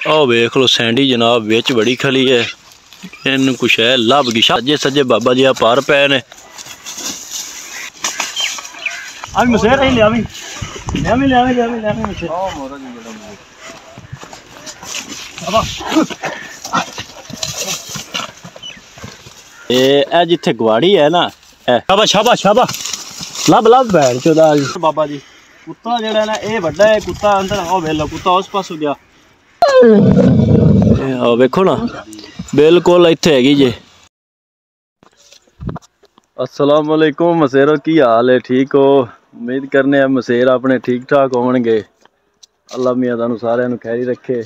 आओ वेख लो सैंडी जनाब विच बड़ी खली है। इन कुछ है लभ गई सजे सजे बाबा जी पार पै ने। जिथे गुआड़ी है ना शाबा शाबा शाबा लब लब बैठ चौदा बाबा जी। कुत्ता जेड़ा ना ये बड़ा है कुत्ता अंदर आओ वेला कुत्ता उस पास गया। आओ वेखो ना बिल्कुल इत्थे हैगी जे। अस्सलाम वालेकुम मसेरो की हाल है ठीक हो। उम्मीद करने मसेर अपने ठीक ठाक होवणगे। अल्लाह मियां तुहानू सारिआं नू खैरी रखे।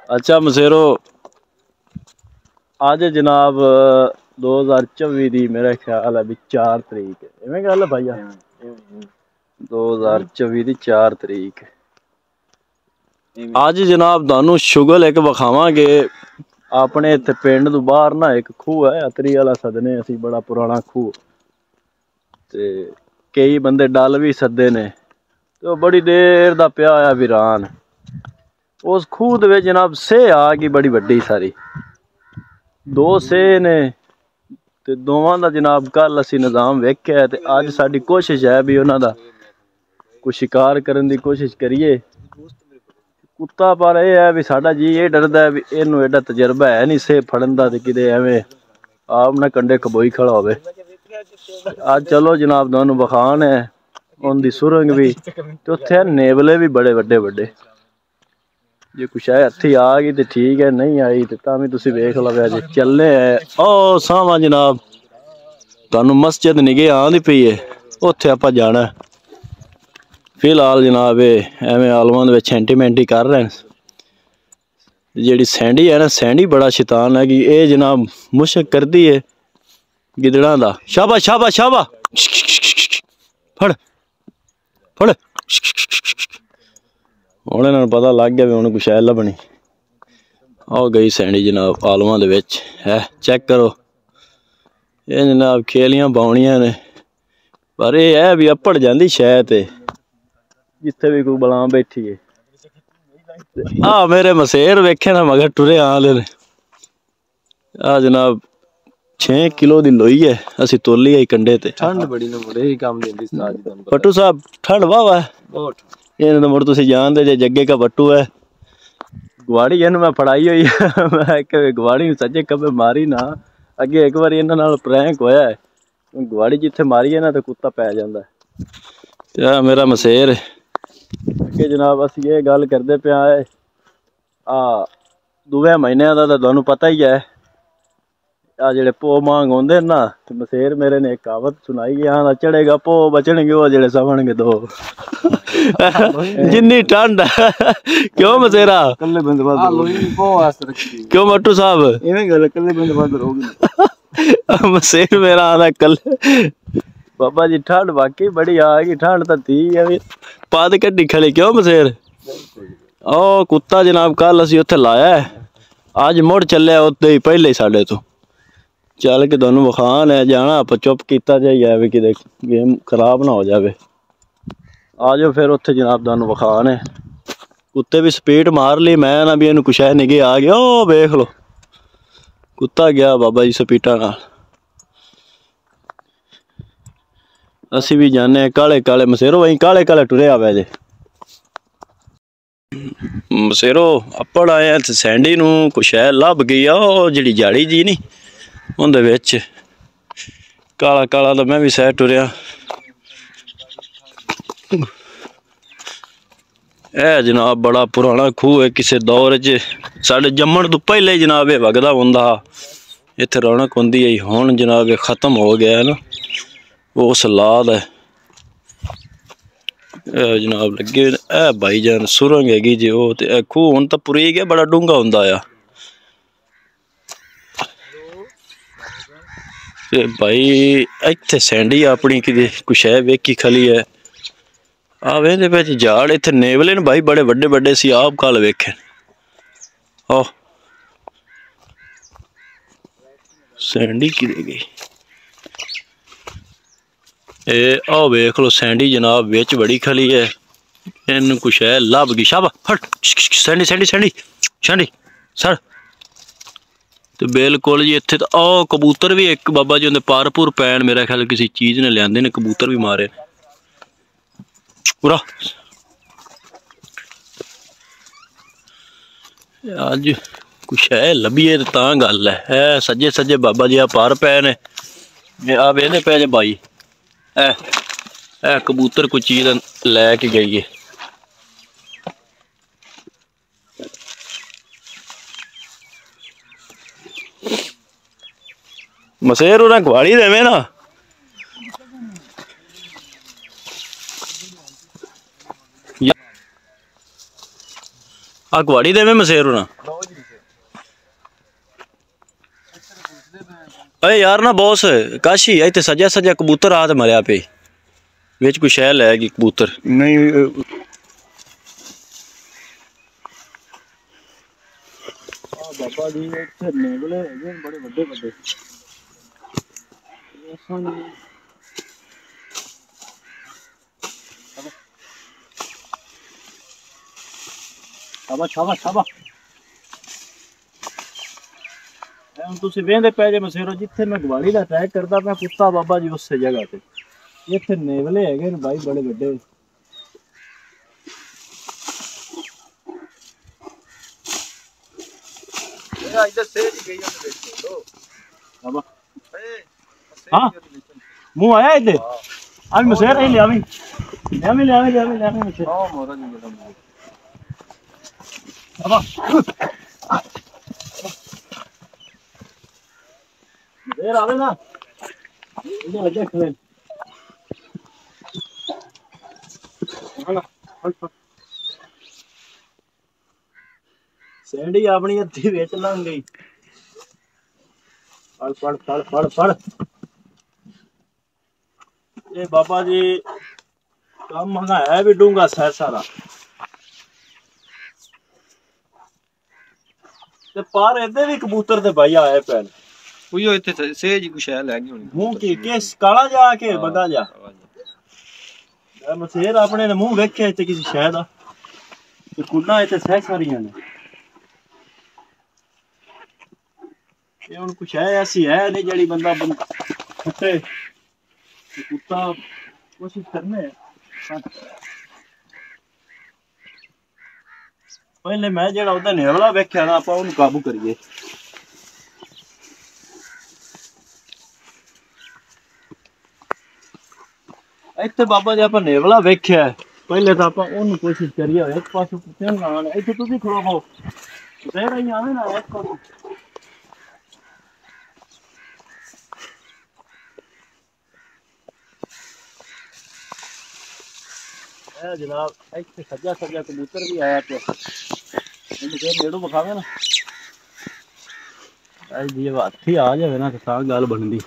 अच्छा मसेरो अज जनाब 2024 दी मेरा ख्याल है भी 4 तरीक इवें गल है भाईया 2024 दी 4 तरीक। अज जनाब तुहानू शुगल एक विखावांगे। अपने इत्थे पिंड तो बाहर ना एक खूह है अतरी वाला सदने असी बड़ा पुराना खूह ते कई बंदे डल भी सदे ने तो बड़ी देर दा पिया होया वीरान। उस खूह दे विच जनाब सेह आ गई बड़ी वड्डी सारी 2 सेह ने ते दोवां दा जनाब कल असी निज़ाम वेख्या ते अज साडी कोशिश है भी उन्हां दा कोई शिकार करन दी कोशिश करिए। कुत्ता पर यह है भी साडा जी ये डरदा है भी इनू एडा तजर्बा है नहीं सेह फड़न दा ते किते एवें आप ना कंडे खबोई खड़ा होवे। अज चलो जनाब तुहानू विखान है उनदी सुरंग भी ते उत्थे नेवले भी बड़े वड्डे वड्डे। जे कुछ है हथी आ गई तो ठीक है नहीं आई तो तां भी तुसीं वेख लवे। अजे चलने है ओ सावा जनाब तुहानू मस्जिद निगे आंदी पई है उत्थे आपां जाना। फिलहाल जनाब एवें आलमां दे विच सेंटीमेंटी कर रहे हैं। जेड़ी सैंडी है ना सैंडी बड़ा शैतान है कि ये जनाब मुशक करती है गिदड़ा दा। शाबा शाबा शाबा फड़ फड़ हुण इन्हां नूं पता लग गया भी हुण कुछ है लभनी। आ गई सैंडी जनाब आलमां दे विच है चेक करो। ये जनाब खेलियां बाउणियां ने पर यह है भी अपड़ जांदी शै ते जिथे भी कोई बलां बैठी है। आ मेरे मसेर वेखे ना मगर टुरे आले ने। आ जनाब 6 किलो दी लोई है असी तोली आई कंडे ते। ठंड बड़ी ने मुड़े ही काम देंदी उस्ताद जी तुहानू पट्टू साहब ठंड वाह है बहुत। ये मुड़ तुसीं जानदे जे जग्गे का पट्टू है गुआड़ी इन्हू मैं फड़ाई हुई है। मैं गुआड़ी सज्जे कब्बे मारी ना अगे एक बार इन्हां नाल प्रैंक होया है गुआड़ी जिथे मारी है ना तो कुत्ता पै जांदा है। मेरा मसेर अगे जनाब असी ये गल करदे पिया है आ 2 महीनों का तो तुहानू पता ही है। आ जेड़े पो मांग होंदे ना तो मसेर मेरे ने एक कहावत सुनाई है आंदा चढ़ेगा पो बचणगे वो जेड़े सवणगे दो। जिन्नी ठंड क्यों मसेरा क्यों मट्टू साहब मसेर मेरा आंदा कल बाबा जी ठंड वाकई बड़ी आ गई ठंड तो थी है पद कड्डी खली क्यों मसेर। ओ कुत्ता जनाब कल असी उत्थे लाया है अज मुड़ चलिया उत्ते ही पहले ही साडे तो चल के तुहानू विखान है जाना आप चुप किता जाइए भी किते गेम खराब ना हो जाए। आ जाओ फिर उत्थे जनाब तुहानू विखान है। कुत्ते भी स्पीड मार ली मैं ना भी इनू कुछ है निगे आ गया। ओ वेख लो कुत्ता गया बाबा जी स्पीडा नाल। असी भी जाने काले काले मसेरो वही काले काले टुरे आवे जे मसेरो अपड़ आए ते सैंडी नू कुछ है लभ गई आ जिहड़ी जाड़ी जी नी उंदे विच काला काला तो मैं भी सह टुरिया। ए जनाब बड़ा पुराना खूह है किसी दौर च साडे जम्मण तो पहले ही जनाब ये वगदा हुंदा हा इत्थे रौनक हुंदी है। हुण जनाब ये खत्म हो गया है ना वो सलाद है जनाब लगे ए भाईजान सुरंग हैगी जी वो ते खूह हुण तो पुरी गया बड़ा डूंगा हुंदा आ। भाई इत्थे सैंडी अपनी कि कुछ है वेखी खली है आवे दे विच झाड़ इत्थे नेवले ने भाई बड़े वड्डे वड्डे सी आप कल वेखे। ओ सैंडी किदे गई ए आओ वेख लो सैंडी जनाब विच बड़ी खली है इन कुछ है लभ गई शाबा फट Sandy Sandy Sandy Sandy sir तो बिल्कुल जी इत्थे तो कबूतर भी एक बाबा जी उन्हें पारपुर पैन मेरा ख्याल किसी चीज़ ने लियाते ने कबूतर भी मारे पूरा अज कुछ है लभीए तो गल है सज्जे सज्जे बाबा जी पार पै ने आ वेंदे पे जे भाई ए कबूतर कोई चीज़ लैके गई है मसेर उन्हें गुआड़ी देवे ना आ गुआड़ी देवे मसेर उन्हें अरे यार ना बॉस काशी इतने सजा सजा कबूतर आ मरिया पे बिच कोई शह लै गई कबूतर नहीं बाबा जी नेवले बड़े बड़े बड़े शाबा शाबा शाबा तुम वेंदे पे जे मसेरो जिथे मैं गुआड़ी का ट्रैक करता मैं कुत्ता बाबा जी उस जगह पे इतने नेवले है भाई बड़े बड़े हाँ मुंह आया इधर अभी मसेर नहीं लिया मसेर मसेर आवे ना इधर लगे खड़े सैंडी अपनी अद्धी बेच लंघ गई फड़ फड़ फड़ फड़ फड़ ये बाबा जी काम मंगा है भी डूंगा सह सारा ते पार इधर भी कबूतर ते भाई आए पैन उयो इत्थे सेज कुछ है लैगी होनी मुंह की केस काला जा के बगा जा मसेर अपने ने मुंह वेखे ते किसी शह दा ते कुन्ना इत्थे सह सारियां ने ये हुन कुछ है ऐसी है नहीं जड़ी बंदा फटे कुत्ता कोशिश करने पहले मैं जेड़ा उदा नेवला वेख्या ना आप उन्हें काबू करिए इतने बाबा जी आप नेवला वेख्या पहले तो आप उन्हें कोशिश करिए एक पास कुत्ते लाने इतने तुम खड़ो देर ही आवे ना एक पास जनाब इतने सजा सजा कबूतर भी आया पे नेड़ू बखावे ना जी हाथी आ जाए ना तो गल बनती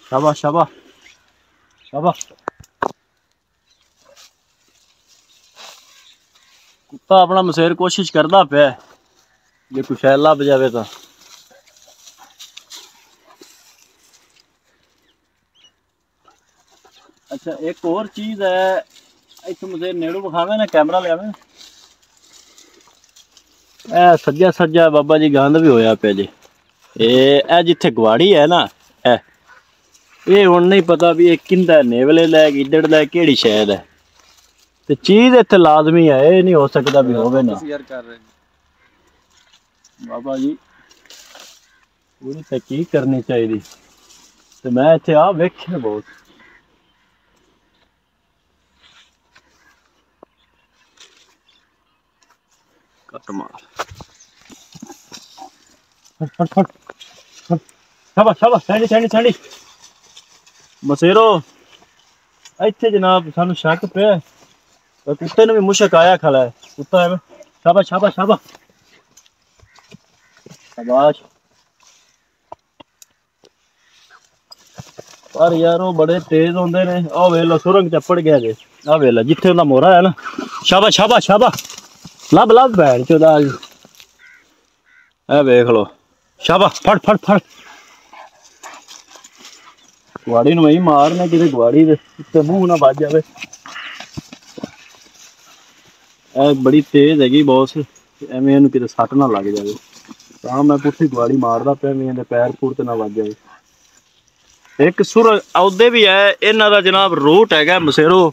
शाबा शाबा शाबा कुत्ता अपना मसेर कोशिश करता पे जे कुछ लभ जाए तो अच्छा एक और चीज है इतने मसेर नेड़ू बखावे ना कैमरा लिया सज्जा सज्जा बाबा जी गंद भी होया पे जे ए जिथे गुआड़ी है ना ये हुण नहीं पता भी एक किंदा नेवले लै गिदड़ लै केड़ी शैद है ते चीज इत्थे लाजमी है ये नहीं हो सकता भी होवे ना बाबा जी पूरी तहकीक करनी चाहिए ते मैं इत्थे आ वेखे बहुत कट मार फट फट फट शाबाश शाबाश सैंडी सैंडी सैंडी मसेरो इत्थे जनाब सानू शक पे कुत्ते ने भी मुशक आया खड़ा है कुत्ता है शाबाश शाबाश शाबाश शाबाश पर यार वो बड़े तेज होंदे ने आ वेला सुरंग चपड़ गया जे आ वेला जिथे उनका मोरा है ना शाबाश शाबाश शाबाश लब लब बैठ चोदा ए देख लो शाबाश फट फट फट गुआड़ी ਨੂੰ ਵਹੀਂ ਮਾਰਨਾ ਕਿਤੇ ਗੁਆੜੀ ਦੇ ਉੱਤੇ ਮੂੰਹ ਨਾ ਵੱਜ ਜਾਵੇ। ਇਹ ਬੜੀ ਤੇਜ਼ ਹੈਗੀ ਬੌਸ, ਐਵੇਂ ਇਹਨੂੰ ਕਿਤੇ ਸੱਟ ਨਾ ਲੱਗ ਜਾਵੇ ਤਾਂ ਮੈਂ ਪੁੱਠੀ ਗੁਆੜੀ ਮਾਰਦਾ ਪਿਆ ਵੀ ਇਹਦੇ ਪੈਰ ਪੂਰ ਤੇ ਨਾ ਵੱਜ ਜਾਵੇ। ਇੱਕ ਸੁਰ ਆਉਦੇ ਵੀ ਹੈ ਇਹਨਾਂ ਦਾ ਜਨਾਬ ਰੂਟ ਹੈਗਾ ਮਸੇਰੋ,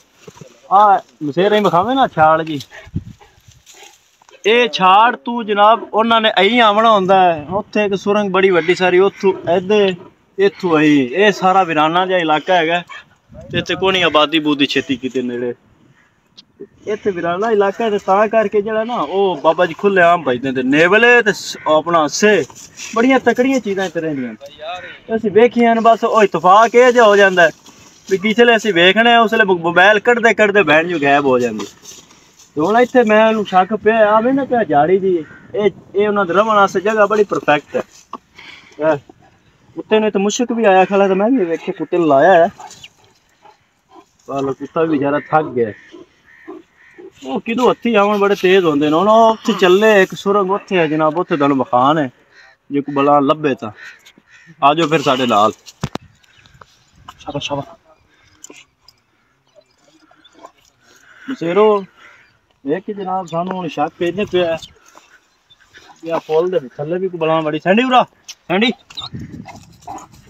ਆ ਮਸੇਰੇ ਵਿਖਾਵੇਂ ਨਾ ਛਾੜ ਜੀ, ਇਹ ਛਾੜ ਤੂੰ ਜਨਾਬ ਉਹਨਾਂ ਨੇ ਅਹੀਂ ਆਵਣਾ ਹੁੰਦਾ ਹੈ। ਉੱਥੇ ਇੱਕ ਸੁਰੰਗ ਬੜੀ ਵੱਡੀ ਸਾਰੀ ਉੱਥੋਂ ਇਹਦੇ ਇੱਥੋਂ ਅਹੀਂ, ਇਹ ਸਾਰਾ ਵੀਰਾਨਾ ਜਿਹਾ ਇਲਾਕਾ ਹੈਗਾ ਤੇ ਇੱਥੇ ਕੋਈ ਆਬਾਦੀ ਬੂਦੀ ਛੇਤੀ ਕਿਤੇ ਨੇੜੇ, ਇੱਥੇ ਵੀਰਾਨਾ ਇਲਾਕਾ ਤੇ ਤਾਂ ਕਰਕੇ ਜਿਹੜਾ ਨਾ ਉਹ ਬਾਬਾ ਜੀ ਖੁੱਲੇ ਆਮ ਭਜਦੇ ਤੇ ਨੇਵਲੇ ਤੇ ਆਪਣਾ ਸੇ ਬੜੀਆਂ ਤਕੜੀਆਂ ਚੀਜ਼ਾਂ ਇੱਥੇ ਰਹਿੰਦੀਆਂ। ਅਸੀਂ ਵੇਖੀਆਂ ਬਸ ਉਹ ਇਤਫਾਕ ਇਹ ਜਿਹਾ ਹੋ ਜਾਂਦਾ ਵੀ ਜਿਸਲੇ ਅਸੀਂ ਵੇਖਣੇ ਉਸਲੇ ਮੋਬਾਈਲ ਕੱਢਦੇ ਕੱਢਦੇ ਬੈਣ ਜੋ ਗਾਇਬ ਹੋ ਜਾਂਦੀ। ਤੇ ਹੁਣ ਇੱਥੇ ਮੈਂ ਉਹਨੂੰ ਸ਼ੱਕ ਪਿਆ ਆਵੇ ਨਾ ਪਿਆ ਜਾੜੀ ਦੀ ਇਹ ਉਹਨਾਂ ਦੇ ਰਵਣ ਵਾਸਤੇ ਜਗ੍ਹਾ ਬੜੀ ਪਰਫੈਕਟ ਹੈ। ਕੁੱਤੇ ਨੇ ਤਾਂ ਮੁਸ਼ਕ ਵੀ ਆਇਆ ਖਲਾ ਤਾਂ ਮੈਂ ਵੀ ਵੇਖੇ ਕੁੱਤੇ ਨੂੰ ਲਾਇਆ ਹੈ, ਪਰ ਕੁੱਤਾ ਵੀ ਵਿਚਾਰਾ ਥੱਕ ਗਿਆ। ਉਹ ਕਿਦੋਂ ਹੱਥੀ ਆਵਣ ਬੜੇ ਤੇਜ਼ ਹੁੰਦੇ ਨੇ। ਹੁਣ ਉੱਥੇ ਚੱਲੇ ਇੱਕ ਸੁਰੰਗ ਉੱਥੇ ਹੈ ਜਨਾਬ, ਉੱਥੇ ਤੁਹਾਨੂੰ ਮਕਾਨ ਹੈ ਜੇ ਕੋਈ ਬਲਾ ਲੱਭੇ ਤਾਂ ਆ ਜਾਓ ਫਿਰ ਸਾਡੇ ਨਾਲ। ਸ਼ਾਬਾਸ਼ ਸ਼ਾਬਾਸ਼ ਮਸੇਰੋ ਵੇਖ ਜਨਾਬ ਸਾਨੂੰ ਹੁਣ ਸ਼ੱਕ ਇਹਨੇ ਪਿਆ ਕਿ ਆ ਪੁੱਲ ਦੇ ਥੱਲੇ ਵੀ ਕੋਈ ਬਲਾ ਬੜੀ ਸੈਂਡੀ ਉਰਾ ਸੈਂਡੀ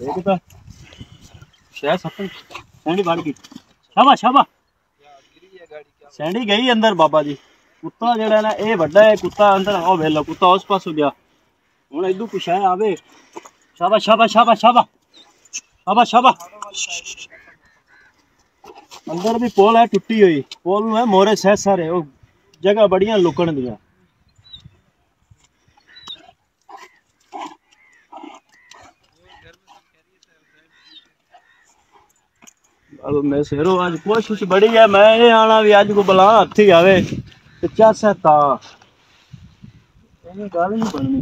ਦੇਖ ਤਾਂ ਸ਼ਾਇਦ ਸੱਪਣ ਸੈਂਡੀ ਵੜ ਗਈ। ਸ਼ਾਬਾਸ਼ ਸ਼ਾਬਾਸ਼ ਸੈਂਡੀ ਗਈ ਅੰਦਰ ਬਾਬਾ ਜੀ। ਕੁੱਤਾ ਜਿਹੜਾ ਨਾ ਇਹ ਵੱਡਾ ਹੈ ਕੁੱਤਾ ਅੰਦਰ ਉਹ ਵੇਲਾ ਕੁੱਤਾ ਉਸ ਪਾਸੋਂ ਗਿਆ ਹੁਣ ਇਦੋਂ ਕੁਛ ਹੈ ਆਵੇ। ਸ਼ਾਬਾਸ਼ ਸ਼ਾਬਾਸ਼ ਸ਼ਾਬਾਸ਼ ਸ਼ਾਬਾਸ਼ ਸ਼ਾਬਾਸ਼ ਸ਼ਾਬਾਸ਼। ਅੰਦਰ ਵੀ ਪੋਲ ਹੈ ਟੁੱਟੀ ਹੋਈ, ਪੋਲ ਨੂੰ ਹੈ ਮੋਰੇ ਸਹਿ ਸਾਰੇ ਉਹ ਜਗ੍ਹਾ ਬੜੀਆਂ ਲੁਕਣ ਦੀਆਂ। मैं शेरो अज कोशिश बड़ी है मैं ये आना भी अज को बुला हथी आवे ते चासा ता गल नहीं बननी।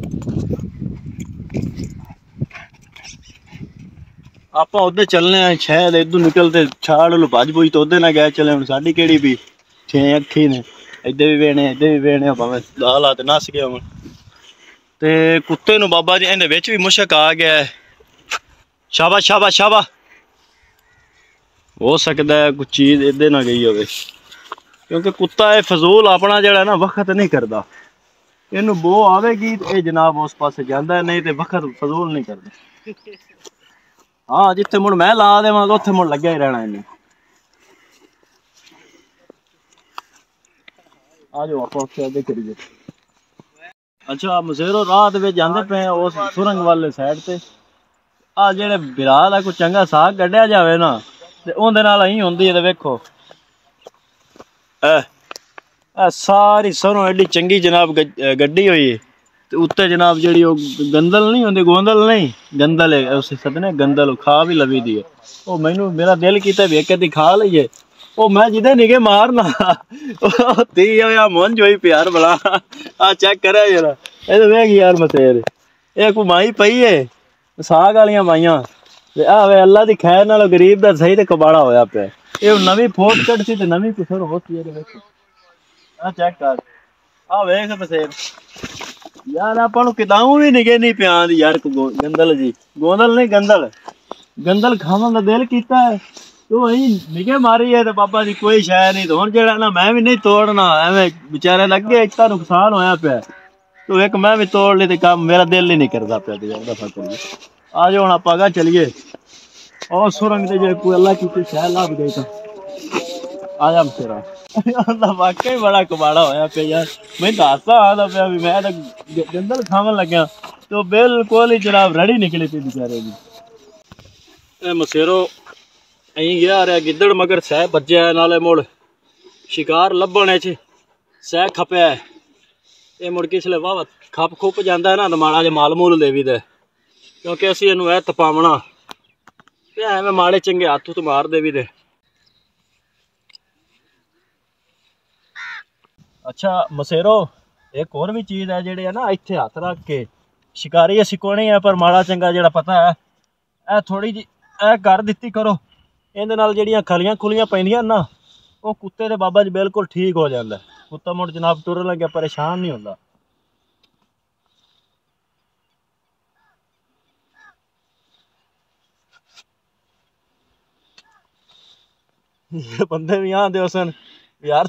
आप उधर चलने शायद इधर निकलते छाड़ लो भज बुज तो उधर ना गए चले हम साड़ी केड़ी भी छे अखी ने इधर भी वेने भावे दाल हाथ नस गया हम ते कुत्ते नु बाबा जी इहदे विच भी मुशक आ गया है। शाबाश शाबाश शाबाश हो सकता है कुछ चीज़ इधर ना गई होवे क्योंकि कुत्ता है फजूल अपना जड़ा ना वक्त नहीं करता, इनू बो आवेगी ये जनाब उस पास जाता है नहीं तो वक्त फजूल नहीं करता। हाँ जिथे मुड़ मैं ला देवांगा उत्थे मुड़ लग्या ही रहना इन्हें। आ जाओ आप करिए। अच्छा मसेरो राह दे विच जांदे पे उस सुरंग वाले साइड ते आ जेड़े बिरा दा कोई चंगा साग कड्ढिया जावे ना ते उहदे नाल अहीं हुंदी है। वेखो सारी सरों एडी चंगी जनाब गड्डी हुई ते उत्ते जनाब जेड़ी गंदल नहीं होंदी गोंदल नहीं गंदल है उसे सदने गंदल खा भी लवी दी है। ओ मैनू मेरा दिल कीता वे कदी खा लईए ओ मैं जिदे निगे मारना ती आ मुंज होई प्यार बड़ा आ चेक करे जरा ए तो वेख यार मसेर ए कोई माई पई है साग वालियां माइयां वे अल्लाह दी खैर नाल गरीब दा सही ते कबाड़ा होया पिया। ये नवी फोट कटसी ते नवी कुछ होती है। देखो आ चेक कर आ वेख मसेर यार आपां नू किताऊं भी निगे नहीं पिया दी यार गंदल जी गोंदल नहीं गंदल गंदल खावन दा दिल कीता है तो वही निगे मारी है तो बाबा जी कोई शय नहीं तो हुण जेड़ा ना मैं भी नहीं तोड़ना एवें बेचारे लगे इतना नुकसान होया पिया तो एक मैं भी तोड़ ली तो काम मेरा दिल ही नहीं करता पिया यार दफा करिए। आ जाओ हुण आपां गा चलिए और सुरंग दे जे कोई अल्लाह की शय लभ गई तो आ जा तेरा वाकई बड़ा कबाड़ा होया पे यार मैं हासा आदा पे भी मैं गंदल खावन लग्या तो बिल्कुल ही जनाब रड़ी निकली थी बेचारे की। मसेरो अं गया रहा गिद्दड़ मगर सह बज्या नाले मुड़ शिकार लभण सह खपया ये मुड़ किसले वाह खप खुप जाता है ना तो माड़ा जो माल मूल देवी दे क्योंकि असी इनू है तपावना एवं माड़े चंगे हथ हुथ मार देवी दे। अच्छा मसेरो एक और भी चीज़ है जेड़े है ना इत्थे हथ रख के शिकारी असी को नहीं है पर माड़ा चंगा जेड़ा पता है ए थोड़ी जी ए कर दित्ती करो इहदे नाल जेड़ियां खलियां खुलियां पैंदियां ना वो कुत्ते दे बाबा जी बिल्कुल ठीक हो जाता है। कुत्ता मुड़ जनाब टुरन लग्या परेशान नहीं होंदा। बंदे भी आंदे उसन यार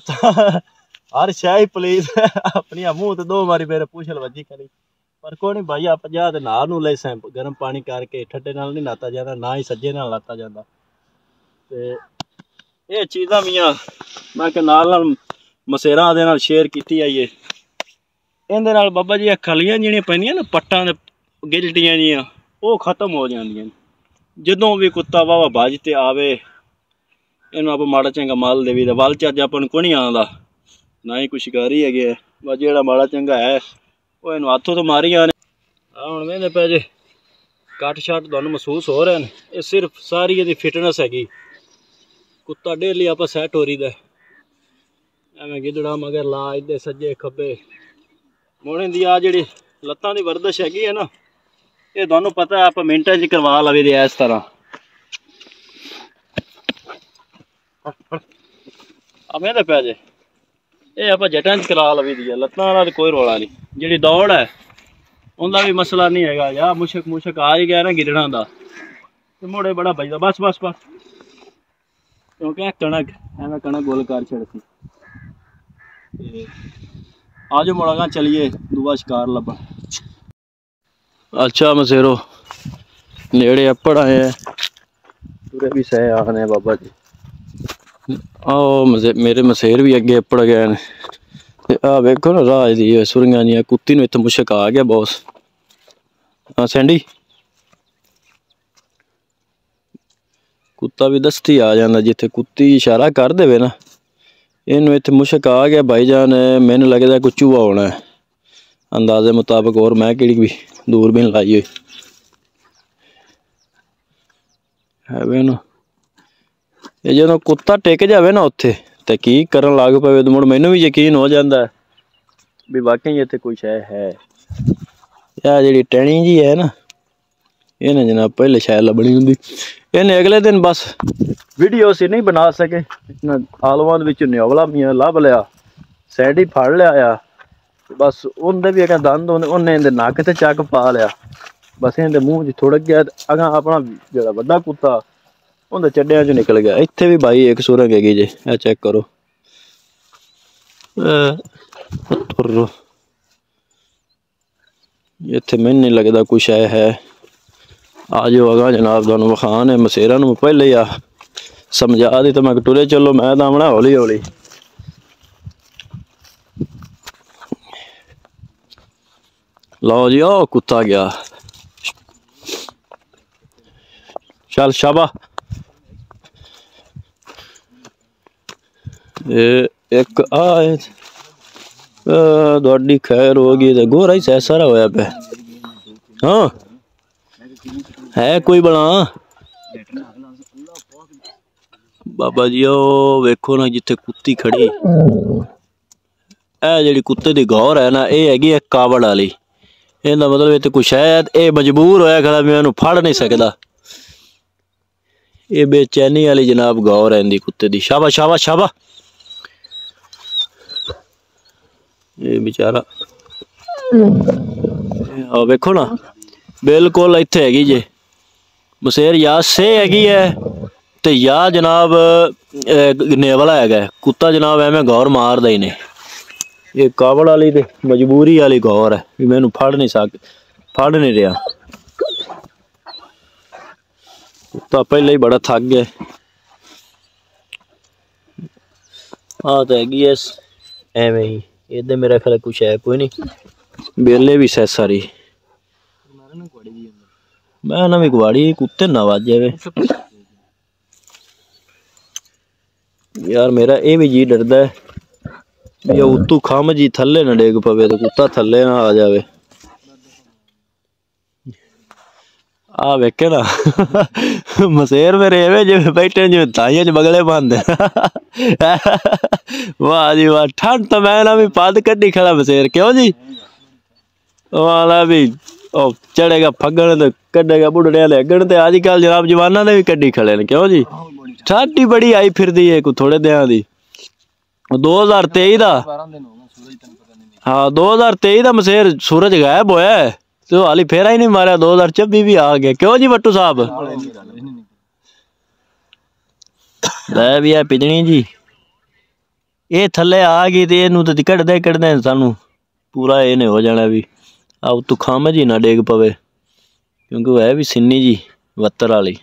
हर शाही पुलिस अपनी मुंह ते 2 बारी मेरे पूछल वजी करी पर कोई नहीं भाई आप जा ते नहा नू ले सैं गर्म पानी करके ठंडे नाल नहीं नाता जाता ना ही सज्जे नाल नाता जाता ते ये चीज़ां मियां मैं के नाल मसेरा दे नाल शेयर कीती आइए इहदे नाल बाबा जी खलियां जिहड़ियां पैंदियां ना पट्टां ते गिलटियां जियां वो खत्म हो जांदियां जदों भी कुत्ता वावा भज ते आवे इन्हूं आप माड़ा चंगा मल देवी दा वल चज अपन को नहीं आंदा ना ही कोई शिकारी है बस जेड़ा माड़ा चंगा है वो इन्हूं हाथों तो मारी आने हुण वेंदे पे जे कट शट तुहानूं महसूस हो रहे हैं ये सिर्फ सारी इहदी फिटनेस हैगी कुत्ता डेली आप सैट हो रही दा एवें गिदड़ा मगर ला इधे सज्जे खब्बे मुड़े दी आ जिहड़ी लत्तां दी वर्जिश हैगी है ना ये तुहानूं पता है आप मिंटां च करवा लवे दे इस तरह हमें तो पै जे ये आप जटां च करा लवी दी है लत्तां दा कोई रौला नहीं जिहड़ी दौड़ है उनका भी मसला नहीं हैगा या मुशक मुशक आ ही गया ना गिदड़ा दा ते मुड़े बड़ा बजदा बस बस बस क्योंकि कणक एवें कणक गोल कर छड़ती आज मुड़ा चलिए दूआ शिकार लब्भा अच्छा मसेरो नेड़े अप्पड़ आए हैं पूरे भी सह आने बाबा जी आओ मेरे मसेर भी अगे अप्पड़ गए ने आ वेखो ना राज दी सुरियां दियां कुत्ती नूं इत्थे मुशक आ गया बॉस हाँ सैंडी कुत्ता भी दस्ती आ जाता जिथे कुत्ती इशारा कर देवे ना इनू इत्थे मुशक आ गया भाईजान मैनू लगता कुछ चूहा होना है अंदाजे मुताबिक और मैं कि भी दूरबीन लाई हुई है ना ये जो कुत्ता टिक जाए ना उत्थे तो की करन लग पवे तो मुड़ मैनू भी यकीन हो जाता है भी वाकई इत्थे कोई शै है या जी टैनी जी है ना इन्हें जनाब पहले शायद लभनी होंगी इन्हें अगले दिन बस वीडियो से नहीं बना सके आलवान विच न्योवला मियाँ लभ लिया सैडी फड़ लिया बस उनके भी अगर दंद उन्हें इहदे नक ते चक पा लिया बस इहदे मूँह च थुड़ गया अगा अपना जो वड्डा कुत्ता उनके चड्डियां चो निकल गया इत्थे भी भाई एक सुरंग हैगी जे ए चेक करो इत्थे मैनूं नहीं लगता कुछ है आ जाओ अगा जनाब तुहानूं विखान है मसेरा नूं पहले ही आ समझा दी तो मैं टुरे चलो मैं तो आमना हौली हौली लो जी ओ कुत्ता गया चल शाबा एक आए थोड़ी खैर होगी तो गोरा ही सह सारा होया पे हाँ है कोई बना बाबा जी ओ वेखो ना जिथे कुत्ती खड़ी ए जिहड़ी कुत्ते दी गौर है ना ये हैगी एक कावड़ वाली इहदा मतलब इत्थे कुछ है ये मजबूर होया खड़ा मैं इहनूं फड़ नहीं सकदा ये बेचैनी वाली जनाब गौर है इंदी कुत्ते दी शाबा शाबा शाबा ये बेचारा वेखो ना बिल्कुल इत्थे हैगी जे मसेर या से हैगी है तो या जनाब नेवला है कुत्ता जनाब एवें गौर मारदा ही नहीं ये कावड़ वाली ते मजबूरी वाली गौर है भी मैनू फड़ नहीं रहा कुत्ता पहले ही बड़ा थक गया हाँ तो हैगी है एवें ही इधर मेरा ख्याल कुछ है कोई नहीं बेले भी सह सारी मैं ना भी गुआड़ी कुत्ते ना वाजे वे यार मेरा ये भी जी डरदा है भी उत्तू खम जी थले ना डेग पवे तो कुत्ता थले ना आ जावे आ वेखे ना मसेर मेरे एवे जिवें बैठे जिवें ताइयां च बगले बंद वाह जी वाह ठंड तो मैं ना भी पद कड्डी खड़ा मसेर क्यों जी वाला भी ओ चढ़ेगा फगण तो कड्डेगा बुढ़ड़े वाले अगण ते अजकल जनाब जवाना ने भी कड्डी खड़े ने क्यों जी ठंड ही बड़ी आई फिरदी है कोई थोड़े दिनां दी 2023 दा हाँ 2023 दा मसेर सूरज गायब होया है तो हाली फेरा ही नहीं मारा 2026 भी आ गया क्यों जी बट्टू साहब ਲੈ ਵੀ ਆ ਪਿਜਣੀ ਜੀ ਇਹ ਥੱਲੇ ਆ ਗਈ ਤੇ ਇਹਨੂੰ ਤੇ ਕੱਢਦੇ ਸਾਨੂੰ ਪੂਰਾ ਇਹਨੇ ਹੋ ਜਾਣਾ ਵੀ ਆ ਉਤੋਂ ਖੰਭ ਜੀ ਨਾ ਡੇਗ ਪਵੇ ਕਿਉਂਕਿ ਉਹ ਹੈ ਵੀ ਸਿੰਨੀ ਜੀ ਵੱਤਰ ਵਾਲੀ।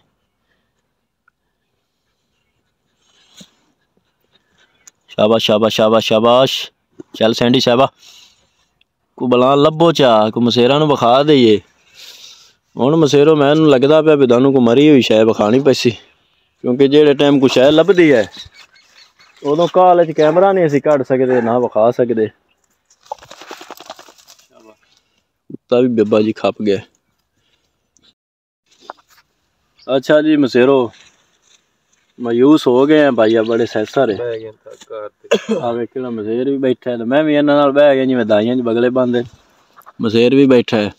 शाबाश शाबाश शाबाश शाबाश चल सैंडी साहबा को बला लभो चा को मसेरा नूं विखा दईए हुण मसेरो मैनूं लगदा पिया भी तुहानूं को मरी हुई शै विखानी पैसी क्योंकि जेड़े टाइम को शै लभदी है उदों काल च कैमरा नहीं असीं कढ सकदे ना विखा सकदे। कुत्ता भी बेबा जी खप गया। अच्छा जी मसेरो मायूस हो गए हैं भाई बड़े सैसर है आवे किहड़ा मसेर भी बैठा है मैं भी इन्हां नाल बह गया जिवें दाइयां च बगले पांदे मसेर भी बैठा है।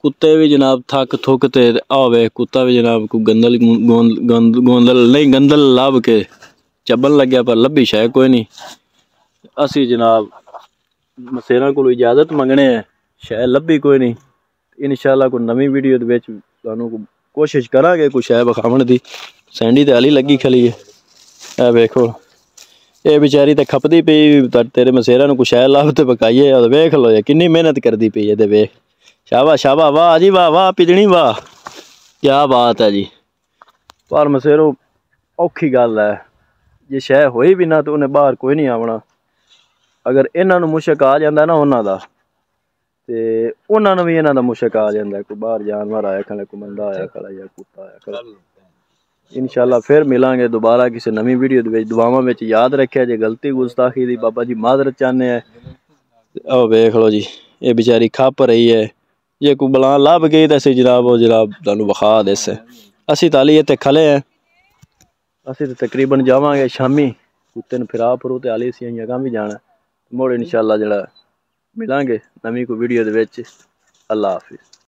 कुत्ते भी जनाब थक थुक ते आवे कुत्ता भी जनाब को गंदल गोंदल नहीं गंदल लभ के चबन लग्या पर लभी शै कोई नहीं। असी जनाब मसेरां कोलों इजाजत मंगने हैं शै लभी कोई नहीं। इंशाअल्लाह कोई नवीं वीडियो दे विच तुहानूं कोशिश करांगे कोई शै विखावण दी। सैंडी ते हली लगी खली है ए वेखो ये बेचारी तो खपदी पई तेरे मसेरा नूं कुछ लभ ते पकाइए वेख लो किन्नी मेहनत करदी पई है ते वेख शाबाश शाबाश वाह जी वाह वाह पिजनी वाह क्या बात है जी। पर मसेरो औखी गल है जे शै होई भी ना तो उन्हें बाहर कोई नहीं आवना। अगर इन्हां नूं मुशक आ जांदा ना उन्हां दा ते उन्हां नूं भी इन्हां दा मुशक आ जांदा कोई बाहर जानवर आया खड़ा कोई बंदा आया खड़ा या कुत्ता आया खड़ा। इंशाअल्लाह फिर मिलांगे दोबारा किसी नवीं वीडियो दे विच। दुआवां विच याद रखिया जे गलती गुस्ताखी दी बाबा जी माजरत चाहने हैं। ओ वेख लो जी ये बेचारी खप रही है जे कोई बला लभ गई तो असीं जनाब तुहानूं विखा देसे। असीं ताली इत्थे खले हैं असीं तो तकरीबन जावांगे शामी कुत्ते नूं फिरा फरू ते हाली असीं अगां भी जाना मुड़ इंशाअल्लाह जिहड़ा मिलांगे नवीं कोई वीडियो दे विच। अल्लाह हाफिज़।